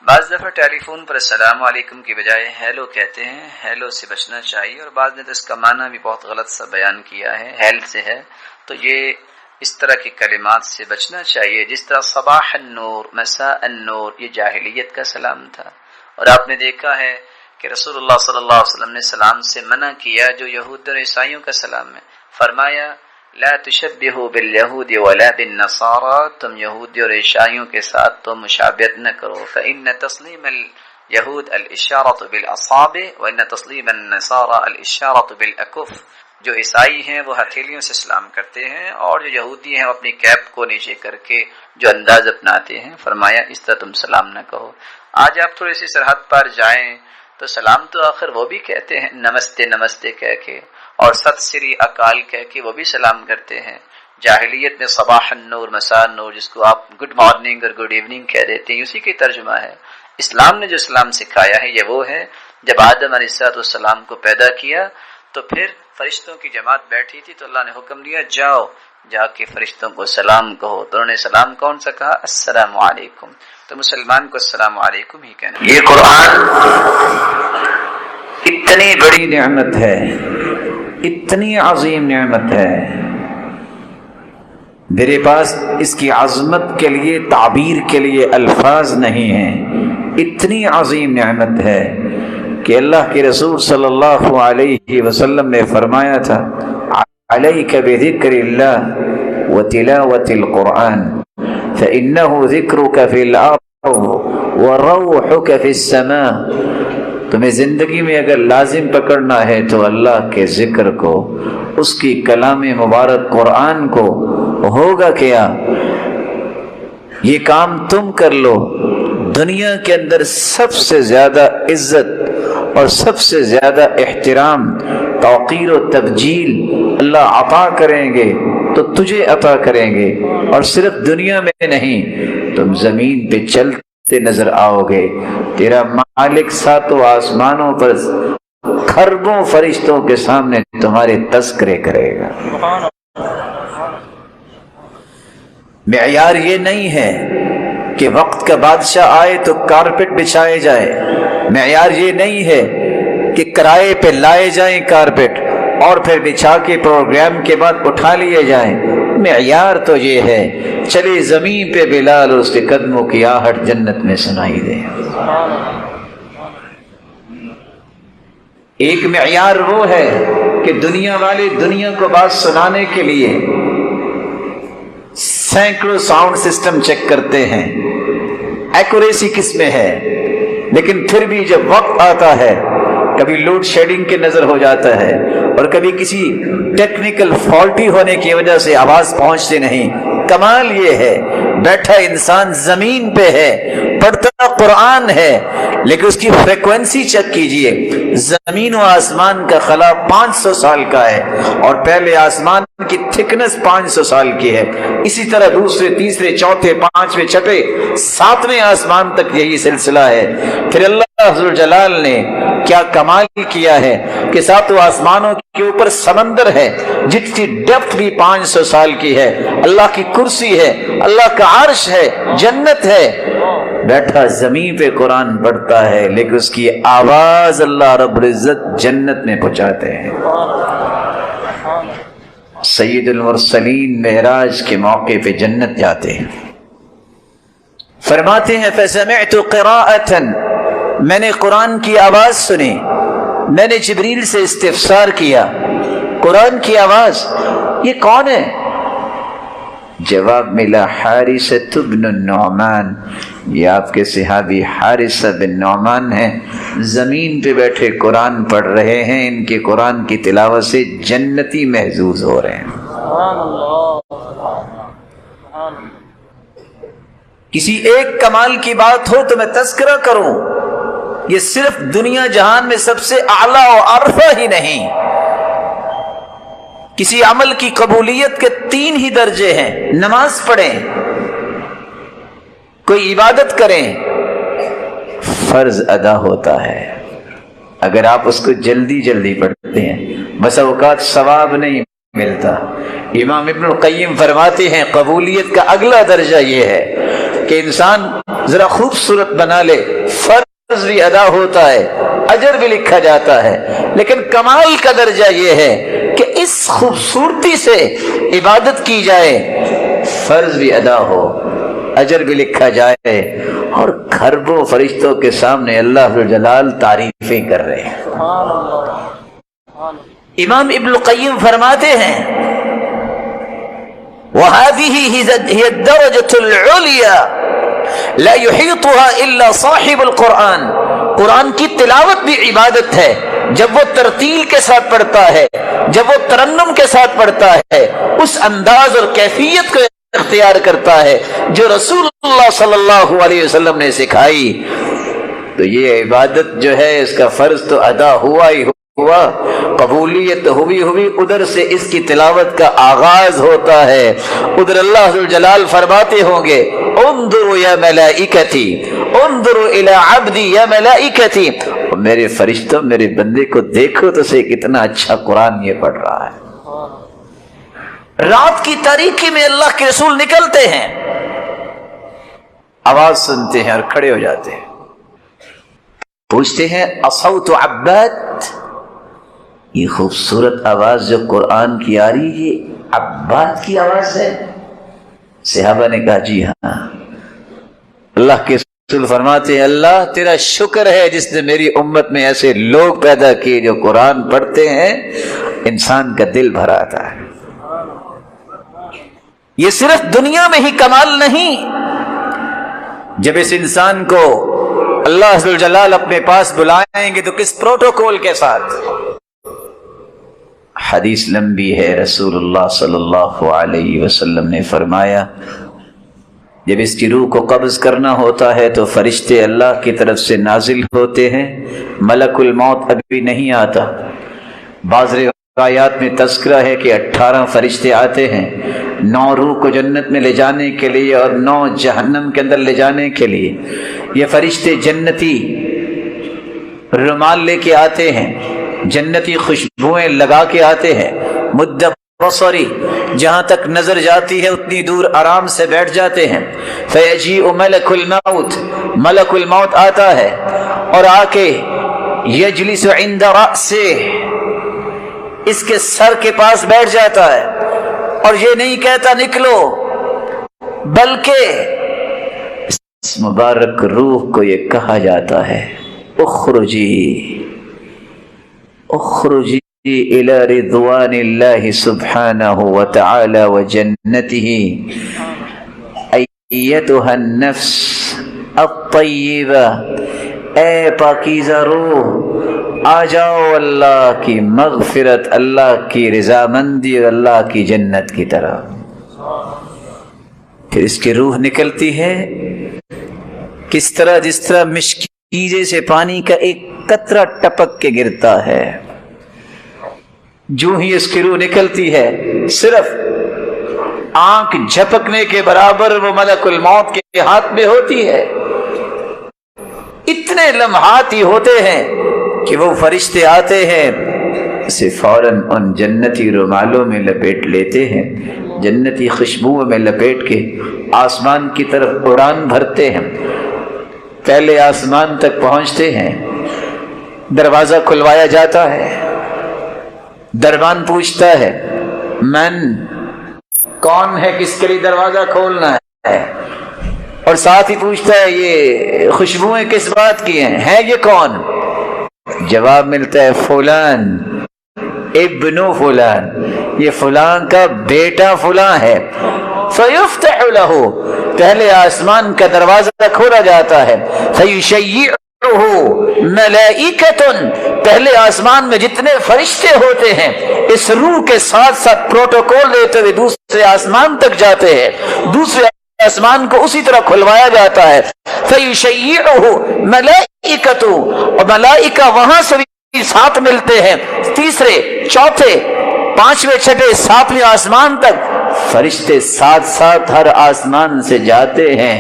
بعض دفعہ ٹیلی فون پر السلام علیکم کی بجائے ہیلو کہتے ہیں، ہیلو سے بچنا چاہیے، اور بعض نے تو اس کا معنی بھی بہت غلط سا بیان کیا ہے، ہیل سے ہے، تو یہ اس طرح کی کلمات سے بچنا چاہیے، جس طرح صباح النور، مساء النور، یہ جاہلیت کا سلام تھا، اور آپ نے دیکھا ہے کہ رسول اللہ صلی اللہ علیہ وسلم نے سلام سے منع کیا جو یہود اور عیسائیوں کا سلام ہے، فرمایا لا تشبہوا بالیہود ولا بالنصارى، تم یہودی اور عیسائیوں کے ساتھ تو مشابہت نہ کرو، فإن تسلیم الیہود الاشارۃ بالاصابع وإن تسلیم النصارى الاشارۃ بالاکف، جو عیسائی ہیں وہ ہتھیلیوں سے سلام کرتے ہیں، اور جو یہودی ہیں وہ اپنی کیپ کو نیچے کر کے جو انداز اپناتے ہیں، فرمایا اس طرح تم سلام نہ کہو۔ آج آپ تھوڑی سی سرحد پر جائیں تو سلام تو آخر وہ بھی کہتے ہیں نمستے نمستے کہہ کے، اور ست سری اکال کہہ کے وہ بھی سلام کرتے ہیں۔ جاہلیت میں صباح النور مساء النور، جس کو آپ گڈ مارننگ اور گڈ ایوننگ کہہ دیتے ہیں، اسی کی ترجمہ ہے۔ اسلام نے جو سلام سکھایا ہے یہ وہ ہے، جب آدم علیہ السلام کو پیدا کیا تو پھر فرشتوں کی جماعت بیٹھی تھی تو اللہ نے حکم دیا جاؤ جا کے فرشتوں کو سلام کہو، تو انہوں نے سلام کون سا کہا؟ السلام علیکم، تو مسلمان کو السلام علیکم ہی کہنا۔ یہ قرآن اتنی بڑی نعمت ہے، اتنی عظیم نعمت ہے، میرے پاس اس کی عظمت کے لیے تعبیر کے لیے الفاظ نہیں ہیں، اتنی عظیم نعمت ہے کہ اللہ کے رسول صلی اللہ علیہ وسلم نے فرمایا تھا علیک بذکر اللہ وتلاوت القرآن فإنه ذکرک فی الارض وروحک فی السماء، تمہیں زندگی میں اگر لازم پکڑنا ہے تو اللہ کے ذکر کو، اس کی کلام مبارک قرآن کو، ہوگا کیا؟ یہ کام تم کر لو، دنیا کے اندر سب سے زیادہ عزت اور سب سے زیادہ احترام، توقیر و تبجیل اللہ عطا کریں گے تو تجھے عطا کریں گے، اور صرف دنیا میں نہیں، تم زمین پہ چلتے نظر آؤ گے، تیرا مالک ساتوں آسمانوں پر کھربوں فرشتوں کے سامنے تمہارے تذکرے کرے گا۔ معیار یہ نہیں ہے کہ وقت کا بادشاہ آئے تو کارپٹ بچھائے جائے، معیار یہ نہیں ہے کہ کرائے پہ لائے جائیں کارپٹ اور پھر بچھا کے پروگرام کے بعد اٹھا لیے جائیں، معیار تو یہ ہے چلے زمین پہ بلال اور اس کے قدموں کی آہٹ جنت میں سنائی دے۔ ایک معیار وہ ہے کہ دنیا والے دنیا کو بات سنانے کے لیے سینکڑوں ساؤنڈ سسٹم چیک کرتے ہیں، ایکوریسی کس میں ہے، لیکن پھر بھی جب وقت آتا ہے کبھی لوڈ شیڈنگ کے نظر ہو جاتا ہے، اور کبھی کسی ٹیکنیکل فالٹی ہونے کی وجہ سے آواز پہنچتی نہیں۔ کمال یہ ہے بیٹھا انسان زمین پہ ہے، پڑھتا قرآن ہے، لیکن اس کی فریکوینسی چیک کیجئے، زمین و آسمان کا خلا 500 سال کا ہے، اور پہلے آسمان کی تھکنس 500 سال کی ہے، اسی طرح دوسرے تیسرے چوتھے پانچویں چھٹے ساتویں آسمان تک یہی سلسلہ ہے۔ پھر اللہ ذو جلال نے کیا کمال کیا ہے کہ ساتوں آسمانوں کے اوپر سمندر ہے جس کی ڈیپتھ بھی 500 سال کی ہے، اللہ کی کرسی ہے، اللہ کا عرش ہے، جنت ہے، بیٹھا زمین پہ قرآن پڑھتا ہے، لیکن اس کی آواز اللہ رب العزت جنت میں پہنچاتے ہیں۔ سید المرسلین معراج کے موقع پہ جنت جاتے ہیں، فرماتے ہیں فسمعت قراءة، میں نے قرآن کی آواز سنی، میں نے جبریل سے استفسار کیا قرآن کی آواز یہ کون ہے؟ جواب ملا حارثہ بن النعمان، یہ آپ کے صحابی حارثہ بن نعمان ہیں، زمین پہ بیٹھے قرآن پڑھ رہے ہیں، ان کے قرآن کی تلاوت سے جنتی محظوظ ہو رہے ہیں۔ کسی ایک کمال کی بات ہو تو میں تذکرہ کروں، یہ صرف دنیا جہان میں سب سے اعلیٰ و ارفع ہی نہیں، کسی عمل کی قبولیت کے 3 ہی درجے ہیں، نماز پڑھیں، کوئی عبادت کریں، فرض ادا ہوتا ہے، اگر آپ اس کو جلدی جلدی پڑھتے ہیں بس اوقات ثواب نہیں ملتا۔ امام ابن القیم فرماتے ہیں قبولیت کا اگلا درجہ یہ ہے کہ کہ انسان ذرا خوبصورت بنا لے، فرض بھی ادا ہوتا ہے، اجر بھی لکھا جاتا ہے، لیکن کمال کا درجہ یہ ہے کہ اس خوبصورتی سے عبادت کی جائے، فرض بھی ادا ہو، اجر بھی لکھا جائے، اور کھربوں فرشتوں کے سامنے اللہ جلال تعریفیں کر رہے ہیں۔ امام ابن القیم فرماتے ہیں وَهَذِهِ هِيَ الدَّرَجَةُ الْعُلْيَا لَا يُحِيطُهَا إِلَّا صَاحِبُ الْقُرْآنِ، قرآن کی تلاوت بھی عبادت ہے، جب وہ ترتیل کے ساتھ پڑھتا ہے، جب وہ ترنم کے ساتھ پڑھتا ہے، اس انداز اور کیفیت کو اختیار کرتا ہے جو رسول اللہ صلی اللہ علیہ وسلم نے سکھائی، تو یہ عبادت جو ہے اس کا فرض تو ادا ہوا ہی ہوا، قبولیت ہوئی ادھر سے اس کی تلاوت کا آغاز ہوتا ہے۔ ادھر اللہ ذو الجلال فرماتے ہوں گے انظروا یا ملائکتی انظروا الی عبدی یا ملائکتی، میرے فرشتوں میرے بندے کو دیکھو تو سے کتنا اچھا قرآن یہ پڑھ رہا ہے۔ رات کی تاریکی میں اللہ کے رسول نکلتے ہیں، آواز سنتے ہیں اور کھڑے ہو جاتے ہیں، پوچھتے ہیں اصوت عباد، یہ خوبصورت آواز جو قرآن کی آ رہی ہے یہ عباد کی آواز ہے؟ صحابہ نے کہا جی ہاں۔ اللہ کے رسول فرماتے ہیں اللہ تیرا شکر ہے جس نے میری امت میں ایسے لوگ پیدا کیے جو قرآن پڑھتے ہیں انسان کا دل بھر آتا ہے۔ یہ صرف دنیا میں ہی کمال نہیں، جب اس انسان کو اللہ ذو الجلال اپنے پاس بلائیں گے تو کس پروٹوکول کے ساتھ؟ حدیث لمبی ہے، رسول اللہ صلی اللہ علیہ وسلم نے فرمایا جب اس کی روح کو قبض کرنا ہوتا ہے تو فرشتے اللہ کی طرف سے نازل ہوتے ہیں، ملک الموت ابھی نہیں آتا۔ بعض روایات میں تذکرہ ہے کہ 18 فرشتے آتے ہیں، 9 روح کو جنت میں لے جانے کے لیے اور 9 جہنم کے اندر لے جانے کے لیے۔ یہ فرشتے جنتی رومال لے کے آتے ہیں، جنتی خوشبوئیں لگا کے آتے ہیں، مد بصری جہاں تک نظر جاتی ہے اتنی دور آرام سے بیٹھ جاتے ہیں۔ فیجیء ملک الموت، ملک الموت آتا ہے اور آ کے یجلس عند رأسہ، اس کے سر کے پاس بیٹھ جاتا ہے اور یہ نہیں کہتا نکلو، بلکہ اس مبارک روح کو یہ کہا جاتا ہے اخرجی اخرجی الى رضوان اللہ سبحانہ وتعالی وجنتہ ایتها النفس الطیبہ، اے پاکیزہ روح آ جاؤ اللہ کی مغفرت، اللہ کی رضامندی اور اللہ کی جنت کی طرف۔ پھر اس کی روح نکلتی ہے کس طرح؟ جس طرح مشکیزے سے پانی کا ایک قطرہ ٹپک کے گرتا ہے، جو ہی اس کی روح نکلتی ہے صرف آنکھ جھپکنے کے برابر وہ ملک الموت کے ہاتھ میں ہوتی ہے۔ اتنے لمحات ہی ہوتے ہیں کہ وہ فرشتے آتے ہیں، اسے فوراً ان جنتی رومالوں میں لپیٹ لیتے ہیں، جنتی خوشبوؤں میں لپیٹ کے آسمان کی طرف اڑان بھرتے ہیں۔ پہلے آسمان تک پہنچتے ہیں، دروازہ کھلوایا جاتا ہے، دربان پوچھتا ہے من، کون ہے کس کے لیے دروازہ کھولنا ہے، اور ساتھ ہی پوچھتا ہے یہ خوشبوئیں کس بات کی ہیں، ہے یہ کون؟ جواب ملتا ہے فلان ابن فلان، یہ فلان کا بیٹا فلان ہے۔ فیفتح لہ، پہلے آسمان کا دروازہ کھولا جاتا ہے، فیشیعہ ملائکۃ، پہلے آسمان میں جتنے فرشتے ہوتے ہیں اس روح کے ساتھ ساتھ پروٹوکول لیتے ہوئے دوسرے آسمان تک جاتے ہیں، دوسرے آسمان کو اسی طرح کھلوایا جاتا ہے۔ فیشیعہ ملائکۃ، اور ملائکہ وہاں سے بھی ساتھ ملتے ہیں، تیسرے چوتھے پانچویں چھٹے ساتویں آسمان تک فرشتے ساتھ ساتھ ہر آسمان سے جاتے ہیں۔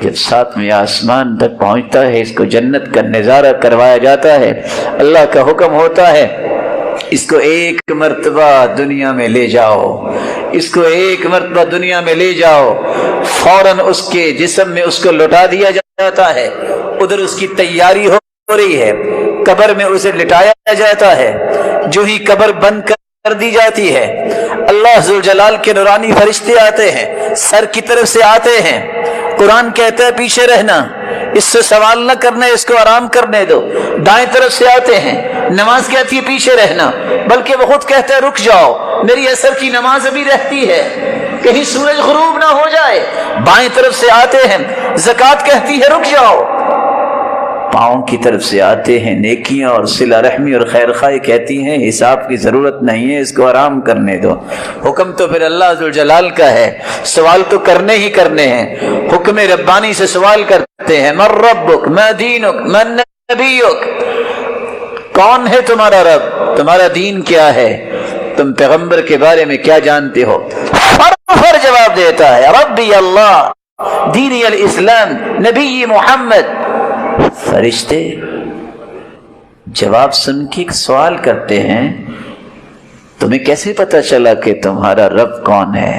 جب ساتویں آسمان تک پہنچتا ہے اس کو جنت کا نظارہ کروایا جاتا ہے، اللہ کا حکم ہوتا ہے اس کو ایک مرتبہ دنیا میں لے جاؤ، اس کو ایک مرتبہ دنیا میں لے جاؤ، فوراً اس کے جسم میں اس کو لٹا دیا جاتا ہے، ادھر اس کی تیاری ہو رہی ہے، قبر میں اسے لٹایا جاتا ہے، جو ہی قبر بند کر دی جاتی ہے اللہ ذوالجلال کے نورانی فرشتے آتے ہیں، سر کی طرف سے آتے ہیں، قرآن کہتا ہے پیچھے رہنا، اس سے سوال نہ کرنا، اس کو آرام کرنے دو، دائیں طرف سے آتے ہیں، نماز کہتی ہے پیچھے رہنا، بلکہ وہ خود کہتا ہے رک جاؤ، میری عصر کی نماز ابھی رہتی ہے، کہیں سورج غروب نہ ہو جائے، بائیں طرف سے آتے ہیں، زکوٰۃ کہتی ہے رک جاؤ، پاؤں کی طرف سے آتے ہیں، نیکیاں اور صلہ رحمی اور خیر خواہی کہتی ہیں حساب کی ضرورت نہیں ہے، اس کو آرام کرنے دو، حکم تو پھر اللہ ذوالجلال کا ہے، سوال تو کرنے ہی کرنے ہیں، حکم ربانی سے سوال کرتے ہیں، من ربک ما دینک من نبیک، کون ہے تمہارا رب، تمہارا دین کیا ہے، تم پیغمبر کے بارے میں کیا جانتے ہو، فر جواب دیتا ہے ربی اللہ دینی الاسلام نبی محمد۔ فرشتے جواب سن کے ایک سوال کرتے ہیں، تمہیں کیسے پتا چلا کہ تمہارا رب کون ہے؟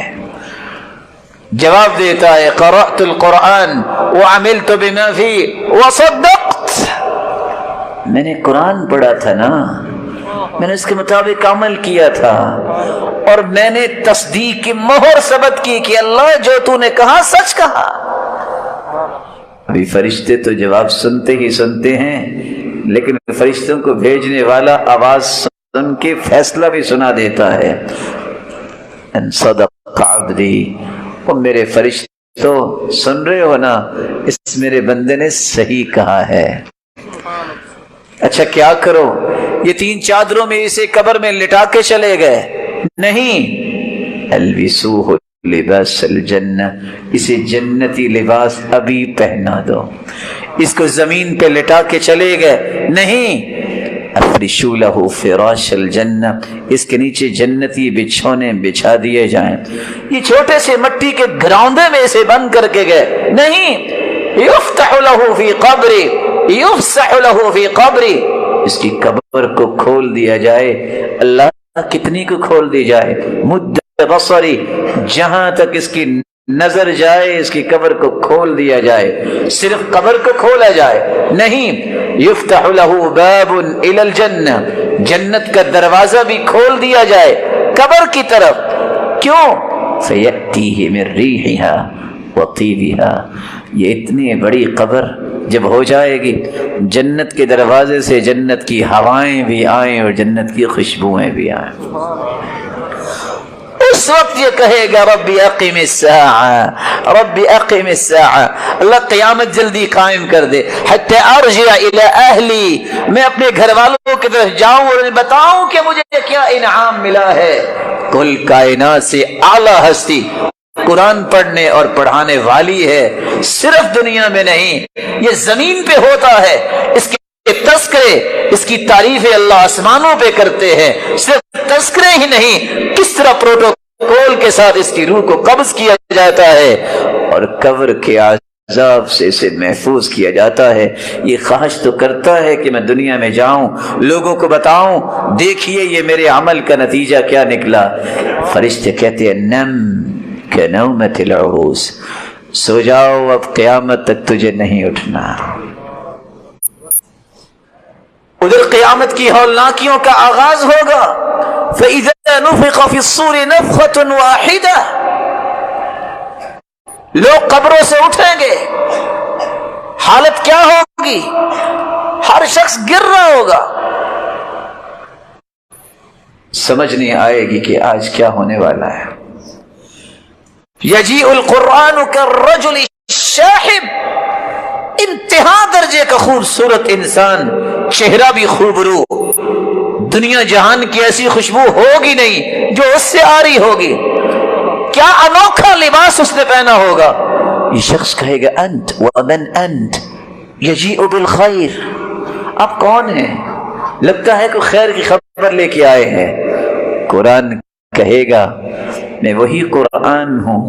جواب دیتا ہے قرأت القرآن وعملت بما فيه وصدقت، میں نے قرآن پڑھا تھا نا، میں نے اس کے مطابق عمل کیا تھا، اور میں نے تصدیق کی مہر ثبت کی کہ اللہ جو تو نے کہا سچ کہا۔ ابھی فرشتے تو جواب سنتے ہی سنتے ہیں، لیکن فرشتوں کو بھیجنے والا آواز سن کے فیصلہ بھی سنا دیتا ہے، ان صدق عبدی، وہ میرے فرشتوں سن رہے ہو نا، اس میرے بندے نے صحیح کہا ہے۔ اچھا کیا کرو، یہ 3 چادروں میں اسے قبر میں لٹا کے چلے گئے؟ نہیں، البسوہ لباس الجنہ، اسے جنتی لباس ابھی پہنا دو، اس کو زمین پہ لٹا کے چلے گئے؟ نہیں، افرشوا لہ فراش الجنہ، اس کے نیچے جنتی بچھونے بچھا دیے جائیں۔ یہ چھوٹے سے مٹی کے گراؤندے میں اسے بند کر کے گئے؟ نہیں، یفتح لہ فی قبری، یفسح لہ فی قبری، اس کی قبر کو کھول دیا جائے۔ اللہ کتنی کو کھول دی جائے؟ مد بصری، جہاں تک اس کی نظر جائے اس کی قبر کو کھول دیا جائے، صرف قبر کو کھولا جائے؟ نہیں، یفتح لہ باب الی الجنہ، جنت کا دروازہ بھی کھول دیا جائے قبر کی طرف۔ کیوں؟ فیأتیہ من ریحہا وطیبہا، یہ اتنی بڑی قبر جب ہو جائے گی، جنت کے دروازے سے جنت کی ہوائیں بھی آئیں اور جنت کی خوشبوئیں بھی آئیں، اس وقت یہ کہے گا ربی اقم الساعہ، ربی اقم الساعہ، اللہ قیامت جلدی قائم کر دے، حتی ارجع الی اہلی، میں اپنے گھر والوں کی طرف جاؤں اور انہیں بتاؤں کہ مجھے کیا انعام ملا ہے۔ کل کائنات سے اعلیٰ ہستی قرآن پڑھنے اور پڑھانے والی ہے، صرف دنیا میں نہیں، یہ زمین پہ ہوتا ہے، اس کے تذکرے، اس کی تعریفیں اللہ آسمانوں پہ کرتے ہیں، صرف تذکرے ہی نہیں، کس طرح پروٹوکول کے ساتھ اس کی روح کو قبض کیا جاتا ہے اور قبر کے عذاب سے اسے محفوظ کیا جاتا ہے۔ یہ خواہش تو کرتا ہے کہ میں دنیا میں جاؤں، لوگوں کو بتاؤں دیکھیے یہ میرے عمل کا نتیجہ کیا نکلا۔ فرشتے کہتے ہیں نم کنومۃ العروس، سو جاؤ، اب قیامت تک تجھے نہیں اٹھنا۔ ادھر قیامت کی ہولناکیوں کا آغاز ہوگا، فَإِذَا نُفِخَ فِي الصُّورِ نَفْخَةٌ وَاحِدَةٌ، لوگ قبروں سے اٹھیں گے، حالت کیا ہوگی؟ ہر شخص گر رہا ہوگا، سمجھ نہیں آئے گی کہ آج کیا ہونے والا ہے۔ یجیء القرآن کالرجل الشاحب، انتہا درجے کا خوبصورت انسان، چہرہ بھی خوبرو، دنیا جہان کی ایسی خوشبو ہوگی نہیں جو اس سے آ رہی ہوگی، کیا انوکھا لباس اس نے پہنا ہوگا۔ یہ شخص کہے گا انت ومن انت، یجیء بالخیر، آپ کون ہیں؟ لگتا ہے کوئی خیر کی خبر لے کے آئے ہیں۔ قرآن کہے گا میں وہی قرآن ہوں،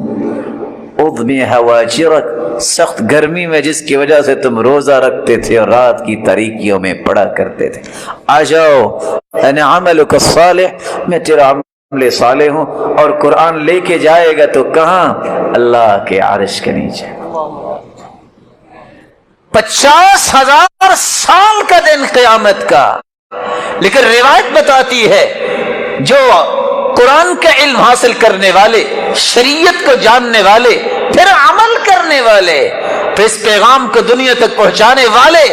اضمی ہواجرک سخت گرمی میں جس کی وجہ سے تم روزہ رکھتے تھے اور رات کی تاریکیوں میں پڑا کرتے تھے، آ جاؤ انا عملک الصالح، میں تیرا عمل صالح ہوں۔ اور قرآن لے کے جائے گا تو کہاں؟ اللہ کے عرش کے نیچے۔ 50,000 سال کا دن قیامت کا، لیکن روایت بتاتی ہے جو قرآن کا علم حاصل کرنے والے، شریعت کو جاننے والے، پھر عمل کرنے والے، پھر اس پیغام کو دنیا تک پہنچانے والے،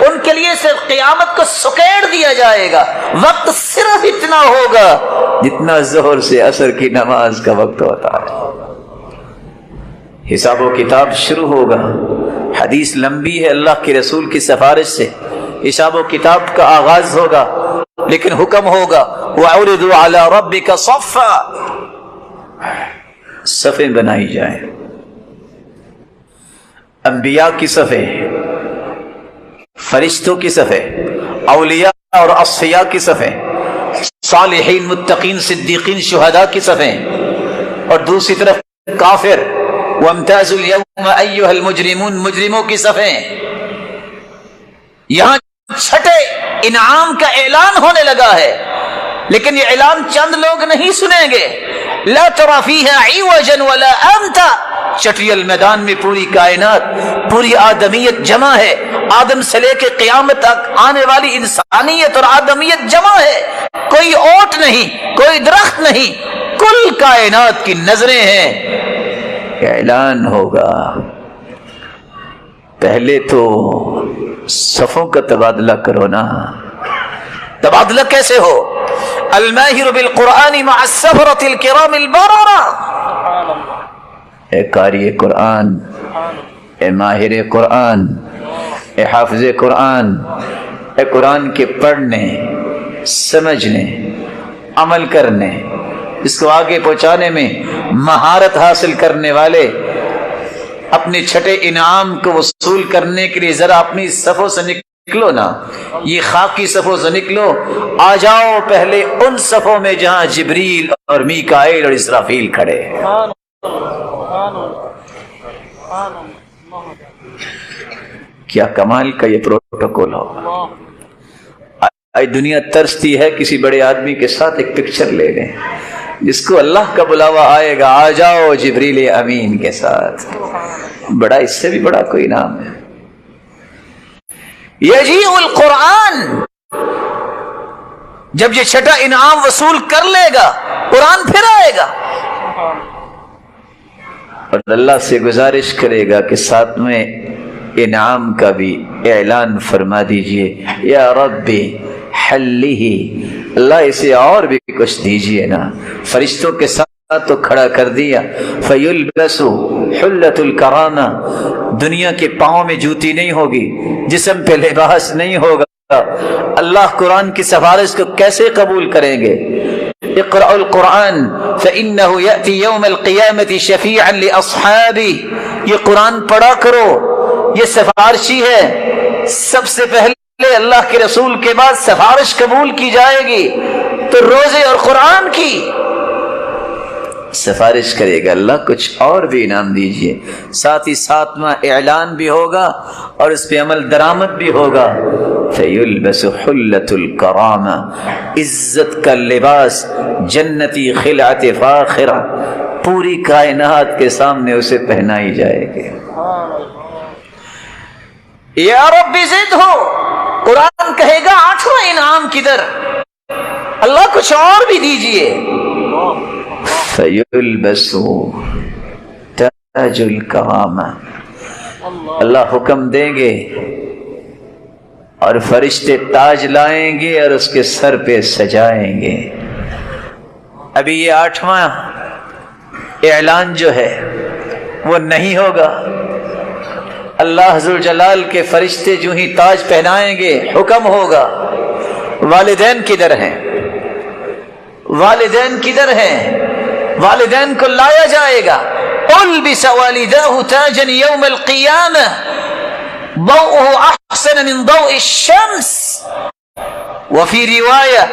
ان کے لیے صرف قیامت کو سکیڑ دیا جائے گا۔ وقت صرف اتنا ہوگا جتنا ظہر سے عصر کی نماز کا وقت ہوتا ہے۔ حساب و کتاب شروع ہوگا۔ حدیث لمبی ہے، اللہ کے رسول کی سفارش سے حساب و کتاب کا آغاز ہوگا، لیکن حکم ہوگا وَعُرِضُوا عَلَىٰ رَبِّكَ صَفًّا، صفیں بنائی جائیں، انبیاء کی صفیں، فرشتوں کی صفیں، اولیاء اور اصفیاء کی صفیں، صالحین، متقین، صدیقین، شہداء کی صفیں، اور دوسری طرف کافر، وَامْتَازُوا الْيَوْمَ أَيُّهَا الْمُجْرِمُونَ، مجرموں کی صفیں۔ یہاں چھٹے انعام کا اعلان ہونے لگا ہے، لیکن یہ اعلان چند لوگ نہیں سنیں گے۔ لا ترى فيها عوجا ولا امتا، چٹریل میدان میں پوری کائنات، پوری آدمیت جمع ہے، آدم سے لے کے قیامت تک آنے والی انسانیت اور آدمیت جمع ہے، کوئی اوٹ نہیں، کوئی درخت نہیں، کل کائنات کی نظریں ہیں۔ اعلان ہوگا، پہلے تو صفوں کا تبادلہ کرو نا۔ تبادلہ کیسے ہو؟ الماہر بالقرآن مع السفرة الکرام البررہ، اے قاری قرآن، اے ماہر قرآن، اے حافظ قرآن، اے قرآن کے پڑھنے، سمجھنے، عمل کرنے، اس کو آگے پہنچانے میں مہارت حاصل کرنے والے، اپنے چھٹے انعام کو وصول کرنے کے لیے ذرا اپنی صفوں سے نکلو نا، یہ خاکی صفوں سے نکلو، آ جاؤ پہلے ان صفوں میں جہاں جبریل اور میکائیل اور اسرافیل کھڑے ہیں۔ کیا کمال کا یہ پروٹوکول ہو۔ آج دنیا ترستی ہے کسی بڑے آدمی کے ساتھ ایک پکچر لے لیں، جس کو اللہ کا بلاوا آئے گا، آ جاؤ جبریل امین کے ساتھ، بڑا اس سے بھی بڑا کوئی نام ہے۔ یجیء القرآن، جب یہ چھٹا انعام وصول کر لے گا قرآن پھر آئے گا، اور اللہ سے گزارش کرے گا کہ ساتویں انعام کا بھی اعلان فرما دیجئے، یا ربی حلہ، اللہ اسے اور بھی کچھ دیجئے نا۔ فرشتوں کے ساتھ تو کھڑا کر دیا، فیلبس حلۃ الکرامہ، دنیا کے پاؤں میں جوتی نہیں ہوگی، جسم پہ لباس نہیں ہوگا۔ اللہ قرآن کی سفارش کو کیسے قبول کریں گے؟ اقرأ القرآن فإنه يأتي يوم القيامة شفيعا لأصحابه، یہ قرآن پڑھا کرو، یہ سفارشی ہے، سب سے پہلے اللہ کے رسول کے بعد سفارش قبول کی جائے گی تو روزے اور قرآن کی سفارش کرے گا اللہ، کچھ اور بھی انعام دیجئے۔ ساتھ ہی ساتواں اعلان بھی ہوگا اور اس پہ عمل درآمد بھی ہوگا، فیلبس حلۃ الکرامہ، عزت کا لباس، جنتی خلعت فاخرہ، پوری کائنات کے سامنے اسے پہنائی جائے گی۔ یا رب زد ہو، قرآن کہے گا آٹھواں انعام کدھر؟ اللہ کچھ اور بھی دیجئے۔ فیلبس تاج الکرامہ، اللہ حکم دیں گے اور فرشتے تاج لائیں گے اور اس کے سر پہ سجائیں گے۔ ابھی یہ آٹھواں اعلان جو ہے وہ نہیں ہوگا، اللہ ذوالجلال کے فرشتے جو ہی تاج پہنائیں گے حکم ہوگا، والدین کدھر ہیں؟ والدین کدھر ہیں؟ والدین کو لایا جائے گا، البس والداه تاجا يوم القيامة ضوءه احسن من ضوء الشمس وفي رواية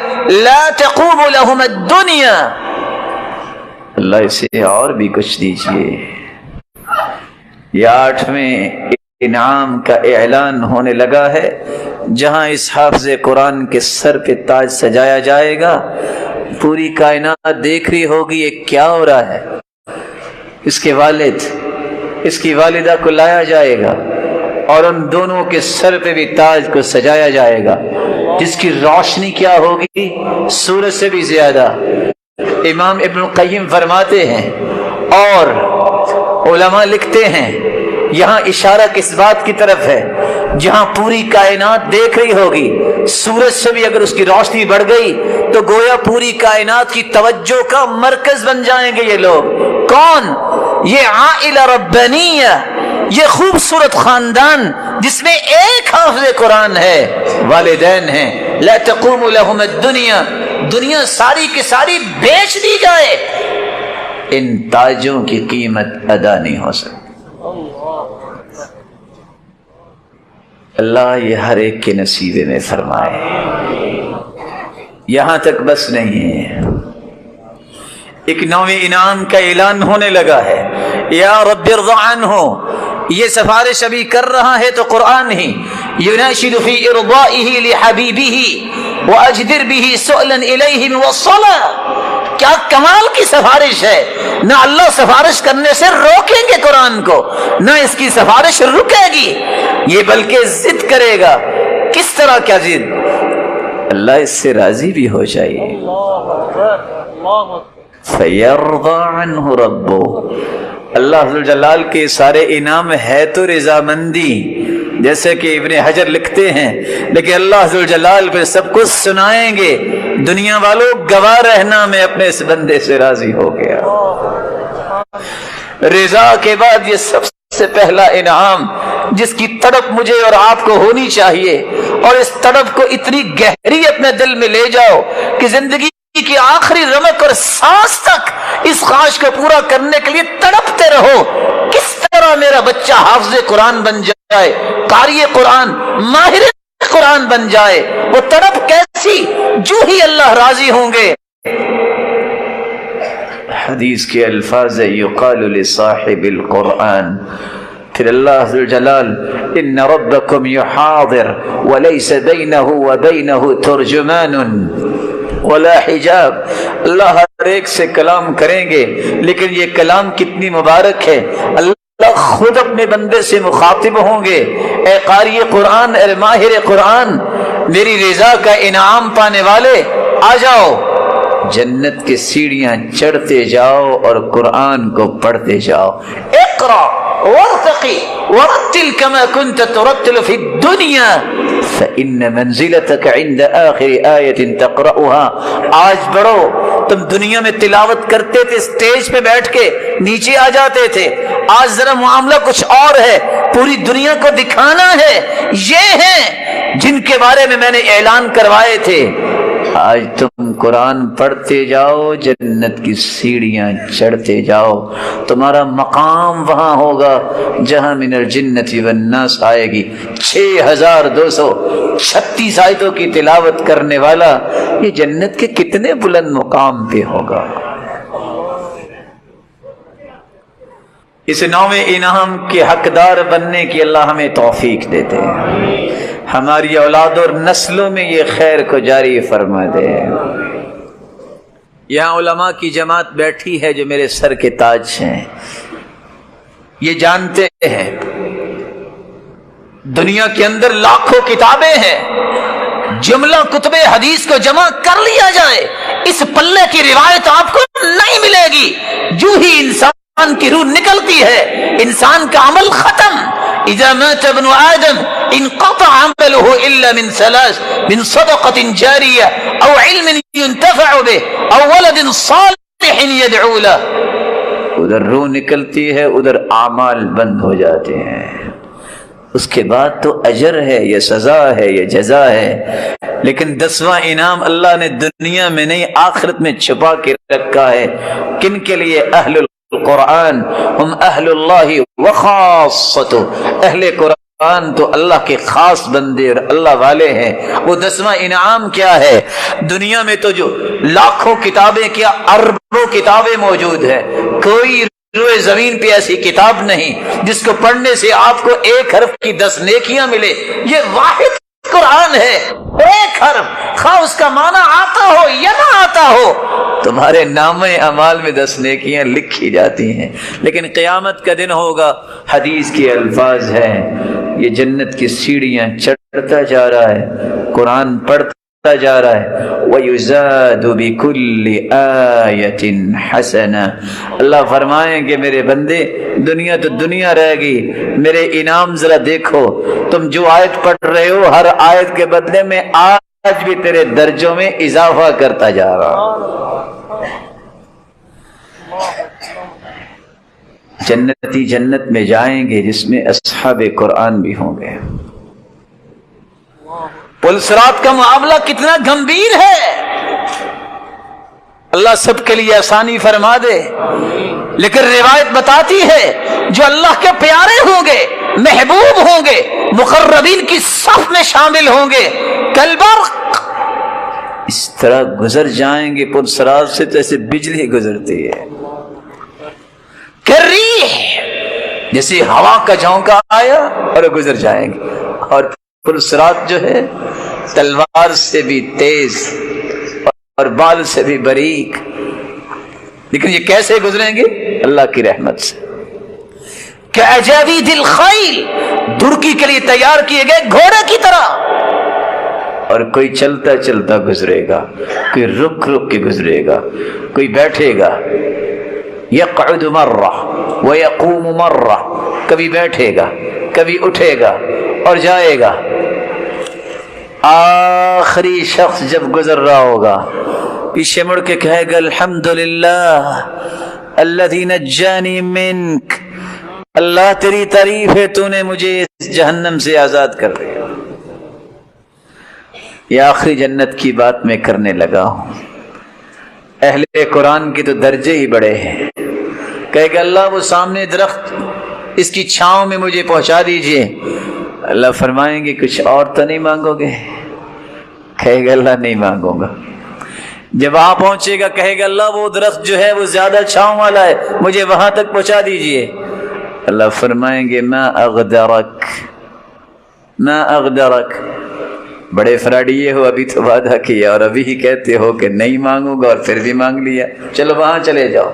لا تقوم لهم الدنيا، اللہ اسے اور بھی کچھ دیجئے۔ یہ 8ویں انعام کا اعلان ہونے لگا ہے، جہاں اس حافظ قرآن کے سر پہ تاج سجایا جائے گا، پوری کائنات دیکھ رہی ہوگی یہ کیا ہو رہا ہے۔ اس کے والد، اس کی والدہ کو لایا جائے گا اور ان دونوں کے سر پہ بھی تاج کو سجایا جائے گا، جس کی روشنی کیا ہوگی؟ سورج سے بھی زیادہ۔ امام ابن القیم فرماتے ہیں اور علماء لکھتے ہیں، یہاں اشارہ کس بات کی طرف ہے؟ جہاں پوری کائنات دیکھ رہی ہوگی، سورج سے بھی اگر اس کی روشنی بڑھ گئی تو گویا پوری کائنات کی توجہ کا مرکز بن جائیں گے یہ لوگ۔ کون؟ یہ عائلہ ربانیہ، یہ خوبصورت خاندان جس میں ایک حافظ قرآن ہے، والدین ہیں۔ لا تقوم لهم الدنیا، دنیا ساری کی ساری بیچ دی جائے، ان تاجوں کی قیمت ادا نہیں ہو سکتی۔ اللہ یہ ہر ایک کے نصیبے میں فرمائے۔ یہاں تک بس نہیں ہے، ایک 9ویں انعام کا اعلان ہونے لگا ہے۔ یا رب ارض عنہ، یہ سفارش ابھی کر رہا ہے تو قرآن ہی، یناشد فی ارضائہ لحبیبہ واجدر بہ سؤلا الیہ موصلا۔ کیا کمال کی سفارش ہے! نہ اللہ سفارش کرنے سے روکیں گے قرآن کو، نہ اس کی سفارش رکے گی، یہ بلکہ ضد کرے گا۔ کس طرح کیا ضد؟ اللہ اس سے راضی بھی ہو جائے۔ فَيَرْضَى عَنْهُ رَبُّهُ، اللہ ذوالجلال کے سارے انعام ہے تو رضامندی، جیسے کہ ابن حجر لکھتے ہیں، لیکن اللہ ذوالجلال پہ سب کچھ سنائیں گے۔ دنیا والوں گواہ رہنا، میں اپنے اس بندے سے راضی ہو گیا۔ رضا کے بعد یہ سب سے پہلا انعام جس کی تڑپ مجھے اور آپ کو ہونی چاہیے، اور اس تڑپ کو اتنی گہری اپنے دل میں لے جاؤ کہ زندگی کی آخری رمق اور سانس تک اس خواہش کو پورا کرنے کے لیے تڑپتے رہو، کس طرح میرا بچہ حافظ قرآن بن جائے، قاری قرآن، ماہر قرآن بن جائے۔ وہ تڑپ کیسی؟ جو ہی اللہ راضی ہوں گے۔ حدیث کے الفاظ یقال لصاحب القرآن، پھر اللہ ذوالجلال ان ربکم یحاضر ولیس بینہ وبینہ ترجمان ولا حجاب، اللہ ہر ایک سے کلام کریں گے، لیکن یہ کلام کتنی مبارک ہے، اللہ خود اپنے بندے سے مخاطب ہوں گے۔ اے قاری قرآن، اے ماہر قرآن، میری رضا کا انعام پانے والے آ جاؤ، جنت کی سیڑھیاں چڑھتے جاؤ اور قرآن کو پڑھتے جاؤ۔ اقرا وارتقی ورتل كما كنت ترتل في الدنيا فإن منزلتك عند آخر آية تقرأها۔ آج بڑھو، تم دنیا میں تلاوت کرتے تھے، اسٹیج پہ بیٹھ کے نیچے آ جاتے تھے، آج ذرا معاملہ کچھ اور ہے، پوری دنیا کو دکھانا ہے۔ یہ ہیں جن کے بارے میں نے اعلان کروائے تھے۔ آج تم قرآن پڑھتے جاؤ، جنت کی سیڑھیاں چڑھتے جاؤ، تمہارا مقام وہاں ہوگا جہاں من الجنت والناس آئے گی۔ 6236 آیتوں کی تلاوت کرنے والا یہ جنت کے کتنے بلند مقام پہ ہوگا۔ اس 9ویں انعام کے حقدار بننے کی اللہ ہمیں توفیق دیتے ہیں، ہماری اولاد اور نسلوں میں یہ خیر کو جاری فرما دے۔ یہاں علماء کی جماعت بیٹھی ہے جو میرے سر کے تاج ہیں، یہ جانتے ہیں دنیا کے اندر لاکھوں کتابیں ہیں، جملہ کتب حدیث کو جمع کر لیا جائے، اس پلے کی روایت آپ کو نہیں ملے گی۔ جو ہی انسان کی روح نکلتی ہے، انسان کا عمل ختم۔ اذا مات ابن آدم انقطع عمله الا من ثلاث، من صدقة جارية او علم ينتفع به او ولد صالح يدعو له۔ ادھر روح نکلتی ہے، ادھر اعمال بند ہو جاتے ہیں، اس کے بعد تو اجر ہے، یہ سزا ہے، یہ جزا ہے۔ لیکن 10واں انعام اللہ نے دنیا میں نہیں آخرت میں چھپا کے رکھا ہے۔ کن کے لیے؟ اہل القرآن ہم اہل اللہ وخاصتہ، اہل قرآن تو اللہ کے خاص بندے اور اللہ والے ہیں۔ وہ 10واں انعام کیا ہے؟ دنیا میں تو جو لاکھوں کتابیں، کیا اربوں کتابیں موجود ہیں، کوئی روئے زمین پہ ایسی کتاب نہیں جس کو پڑھنے سے آپ کو 1 حرف کی 10 نیکیاں ملے. یہ واحد قرآن ہے. 1 حرف خواہ اس کا معنی آتا ہو یا نہ آتا ہو, تمہارے نامہ اعمال میں 10 نیکیاں لکھی جاتی ہیں. لیکن قیامت کا دن ہوگا, حدیث کے الفاظ ہیں, یہ جنت کی سیڑھیاں چڑھتا جا رہا ہے, قرآن پڑھتا جا رہا ہے. وَيُزَادُ بِكُلِّ آیَةٍ حَسَنَةٍ. اللہ فرمائیں کہ میرے بندے دنیا تو دنیا رہ گئی, میرے انعام ذرا دیکھو. تم جو آیت پڑھ رہے ہو ہر آیت کے بدلے میں آج بھی تیرے درجوں میں اضافہ کرتا جا رہا. جنتی جنت میں جائیں گے جس میں اصحاب قرآن بھی ہوں گے. پل صراط کا معاملہ کتنا گمبھیر ہے, اللہ سب کے لیے آسانی فرما دے. لیکن روایت بتاتی ہے جو اللہ کے پیارے ہوں گے, محبوب ہوں گے, مقربین کی صف میں شامل ہوں گے, کالبرق اس طرح گزر جائیں گے پل صراط سے جیسے بجلی گزرتی ہے. کریح جیسے ہوا کا جھونکا آیا اور گزر جائیں گے. اور پل صراط جو ہے تلوار سے بھی تیز اور بال سے بھی باریک. لیکن یہ کیسے گزریں گے؟ اللہ کی رحمت سے. کأجاوید الخیل, دھڑکی کے لیے تیار کیے گئے گھوڑے کی طرح. اور کوئی چلتا چلتا گزرے گا, کوئی رک رک کے گزرے گا, کوئی بیٹھے گا. یقعد مرہ ویقوم مرہ, کبھی بیٹھے گا کبھی اٹھے گا اور جائے گا. آخری شخص جب گزر رہا ہوگا پیچھے مڑ کے کہے گا الحمدللہ الذی نجانی منک, اللہ تیری تعریف ہے تو نے مجھے اس جہنم سے آزاد کر دیا. یہ آخری جنت کی بات میں کرنے لگا ہوں. اہل قرآن کے تو درجے ہی بڑے ہیں. کہے گا اللہ وہ سامنے درخت, اس کی چھاؤں میں مجھے پہنچا دیجئے. اللہ فرمائیں گے کچھ اور تو نہیں مانگو گے؟ کہے گا اللہ نہیں مانگوں گا. جب وہاں پہنچے گا کہے گا اللہ وہ درخت جو ہے وہ زیادہ چھاؤں والا ہے, مجھے وہاں تک پہنچا دیجئے. اللہ فرمائیں گے ما اغدرک ما اغدرک, بڑے فراڈیے ہو, ابھی تو وعدہ کیا اور ابھی ہی کہتے ہو کہ نہیں مانگوں گا اور پھر بھی مانگ لیا. چلو وہاں چلے جاؤ.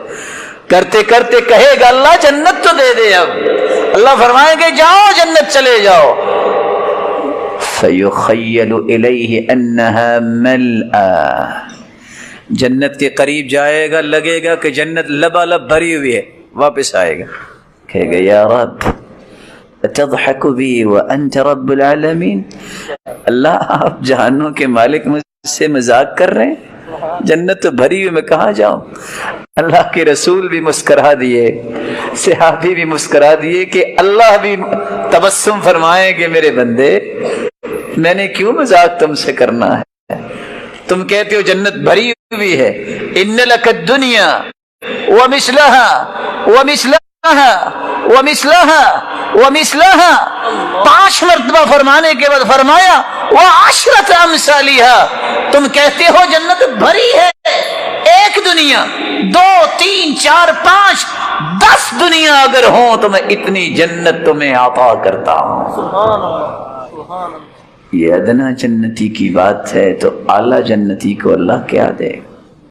کرتے کرتے کہے گا اللہ جنت تو دے دے. اب اللہ فرمائیں گے جاؤ جنت چلے جاؤ. فَيُخَيَّلُ إِلَيْهِ أَنَّهَا مَلْأَى, جنت کے قریب جائے گا, لگے گا کہ جنت لبالب بھری ہوئی ہے. واپس آئے گا کہے گا یا رب أَتَضْحَكُ بِي وَأَنْتَ رَبُّ الْعَالَمِينَ, اللہ آپ جہانوں کے مالک مجھ سے مذاق کر رہے ہیں, جنت تو بھری ہوئی, میں کہاں جاؤں. اللہ کے رسول بھی مسکرا دیے, صحابی بھی مسکرا دیے کہ اللہ بھی تبسم فرمائے کہ میرے بندے میں نے کیوں مذاق تم سے کرنا ہے. تم کہتے ہو جنت بھری ہوئی ہے. ان لک الدنیا ومثلها ومثلها ومثلها ومثلها, 5 مرتبہ فرمانے کے بعد فرمایا وعشرة امثالها, تم کہتے ہو جنت بھری ہے. 1 دنیا 2 3 4 5 10 دنیا اگر ہوں تو میں اتنی جنت تمہیں عطا کرتا ہوں. سبحان اللہ. یہ ادنا جنتی کی بات ہے تو اعلیٰ جنتی کو اللہ کیا دے گا.